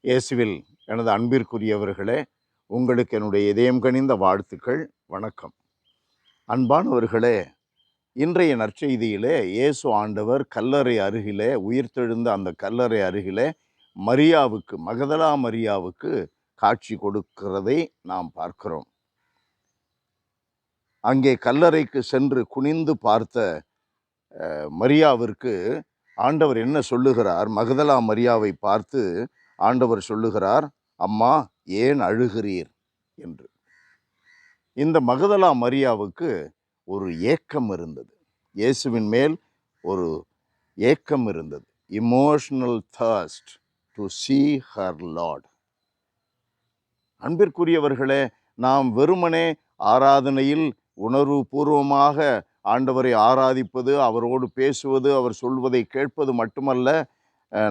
இயேசுவில் எனது அன்பிற்குரியவர்களே, உங்களுக்கு என்னுடைய இதயம் கனிந்த வாழ்த்துக்கள். வணக்கம். அன்பானவர்களே, இன்றைய நற்செய்தியிலே இயேசு ஆண்டவர் கல்லறை அருகிலே, உயிர்த்தெழுந்த அந்த கல்லறை அருகிலே மரியாவுக்கு, மகதலா மரியாவுக்கு காட்சி கொடுக்கிறதை நாம் பார்க்கிறோம். அங்கே கல்லறைக்கு சென்று குனிந்து பார்த்த மரியாவிற்கு ஆண்டவர் என்ன சொல்லுகிறார்? மகதலா மரியாவை பார்த்து ஆண்டவர் சொல்லுகிறார், அம்மா, ஏன் அழுகிறீர் என்று. இந்த மகதலா மரியாவுக்கு ஒரு ஏக்கம் இருந்தது. இயேசுவின் மேல் ஒரு ஏக்கம் இருந்தது. Emotional thirst to see her Lord. அன்பிற்குரியவர்களே, நாம் வெறுமனே ஆராதனையில் உணர்வு பூர்வமாக ஆண்டவரை ஆராதிப்பது, அவரோடு பேசுவது, அவர் சொல்வதை கேட்பது மட்டுமல்ல,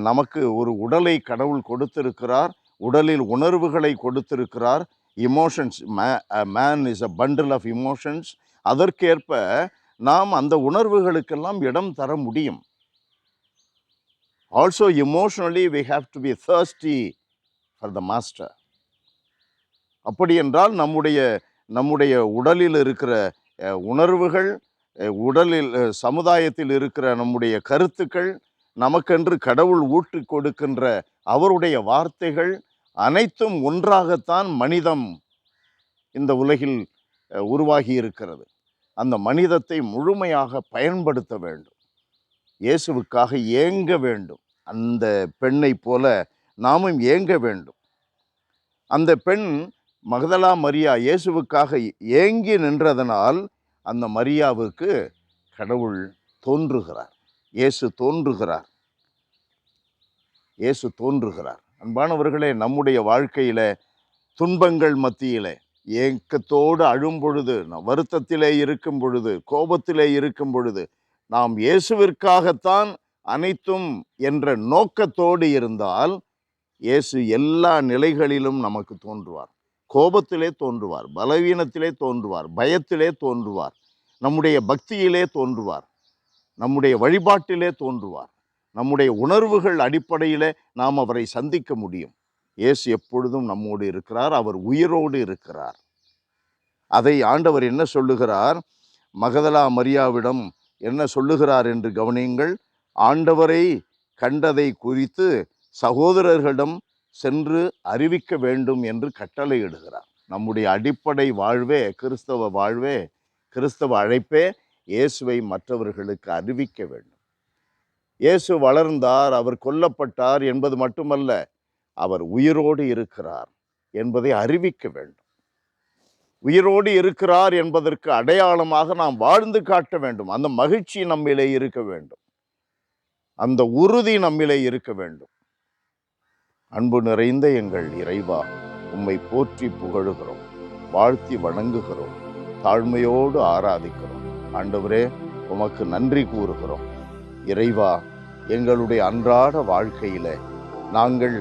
நமக்கு ஒரு உடலை கடவுள் கொடுத்திருக்கிறார், உடலில் உணர்வுகளை கொடுத்திருக்கிறார். Emotions, man is a bundle of emotions. அதற்கேற்ப நாம் அந்த உணர்வுகளுக்கெல்லாம் இடம் தர முடியும். Also emotionally we have to be thirsty for the master. அப்படி என்றால் நம்முடைய உடலில் இருக்கிற உணர்வுகள், உடலில் சமுதாயத்தில் இருக்கிற நம்முடைய கருத்துக்கள், நமக்கென்று கடவுள் ஊற்றி கொடுக்கின்ற அவருடைய வார்த்தைகள் அனைத்தும் ஒன்றாகத்தான் மனிதம் இந்த உலகில் உருவாகி இருக்கிறது. அந்த மனிதத்தை முழுமையாக பயன்படுத்த வேண்டும், இயேசுவுக்காக ஏங்க வேண்டும். அந்த பெண்ணை போல நாமும் ஏங்க வேண்டும். அந்த பெண் மகதலா மரியா இயேசுவுக்காக ஏங்கி நின்றதனால் அந்த மரியாவுக்கு கடவுள் தோன்றுகிறார், இயேசு தோன்றுகிறார். அன்பானவர்களே, நம்முடைய வாழ்க்கையில துன்பங்கள் மத்தியிலே ஏக்கத்தோடு அழும் பொழுது, வருத்தத்திலே இருக்கும் பொழுது, கோபத்திலே இருக்கும் பொழுது, நாம் இயேசுவிற்காகத்தான் அனைத்தும் என்ற நோக்கத்தோடு இருந்தால் இயேசு எல்லா நிலைகளிலும் நமக்கு தோன்றுவார். கோபத்திலே தோன்றுவார், பலவீனத்திலே தோன்றுவார், பயத்திலே தோன்றுவார், நம்முடைய பக்தியிலே தோன்றுவார், நம்முடைய வழிபாட்டிலே தோன்றுவார், நம்முடைய உணர்வுகள் அடிப்படையிலே நாம் அவரை சந்திக்க முடியும். இயேசு எப்பொழுதும் நம்மோடு இருக்கிறார், அவர் உயிரோடு இருக்கிறார். அதை ஆண்டவர் என்ன சொல்லுகிறார்? மகதலா மரியாவிடம் என்ன சொல்லுகிறார் என்று கவனியுங்கள். ஆண்டவரை கண்டதை குறித்து சகோதரர்களிடம் சென்று அறிவிக்க வேண்டும் என்று கட்டளையிடுகிறார். நம்முடைய அடிப்படை வாழ்வே, கிறிஸ்தவ அழைப்பே இயேசுவை மற்றவர்களுக்கு அறிவிக்க வேண்டும். இயேசு வளர்ந்தார், அவர் கொல்லப்பட்டார் என்பது மட்டுமல்ல, அவர் உயிரோடு இருக்கிறார் என்பதை அறிவிக்க வேண்டும். உயிரோடு இருக்கிறார் என்பதற்கு அடையாளமாக நாம் வாழ்ந்து காட்ட வேண்டும். அந்த மகிழ்ச்சி நம்மிலே இருக்க வேண்டும், அந்த உறுதி நம்மிலே இருக்க வேண்டும். அன்பு நிறைந்த எங்கள் இறைவா, உம்மை போற்றி புகழுகிறோம், வாழ்த்தி வணங்குகிறோம், தாழ்மையோடு ஆராதிக்கிறோம். ஆண்டவரே, உமக்கு நன்றி கூறுகிறோம். இறைவா, எங்களுடைய அன்றாட வாழ்க்கையில நாங்கள்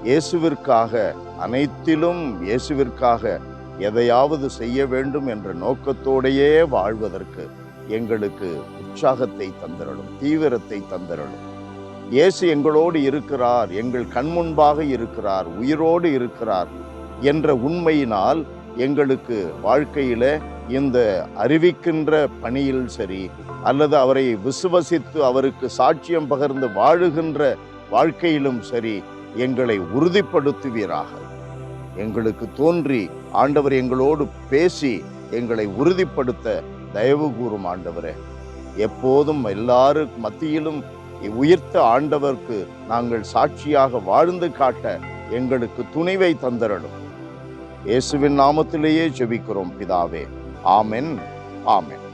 இயேசுவிற்காக, அனைத்திலும் இயேசுவிற்காக எதையாவது செய்ய வேண்டும் என்ற நோக்கத்தோடையே வாழ்வதற்கு எங்களுக்கு உற்சாகத்தை தந்திரலும், தீவிரத்தை தந்திரலும். இயேசு எங்களோடு இருக்கிறார், எங்கள் கண்முன்பாக இருக்கிறார், உயிரோடு இருக்கிறார் என்ற உண்மையினால் எங்களுக்கு வாழ்க்கையில இந்த அறிவிக்கின்ற பணியில் சரி, அல்லது அவரை விசுவசித்து அவருக்கு சாட்சியம் பகர்ந்து வாழுகின்ற வாழ்க்கையிலும் சரி, எங்களை உறுதிப்படுத்துவீராக. எங்களுக்கு தோன்றி ஆண்டவர் எங்களோடு பேசி எங்களை உறுதிப்படுத்த தயவு கூறும் ஆண்டவரே. எப்போதும் எல்லாரும் மத்தியிலும் உயிர்த்த ஆண்டவருக்கு நாங்கள் சாட்சியாக வாழ்ந்து காட்ட எங்களுக்கு துணிவை தந்தரலும். இயேசுவின் நாமத்திலேயே ஜெபிக்கிறோம் பிதாவே. ஆமென், ஆமென்.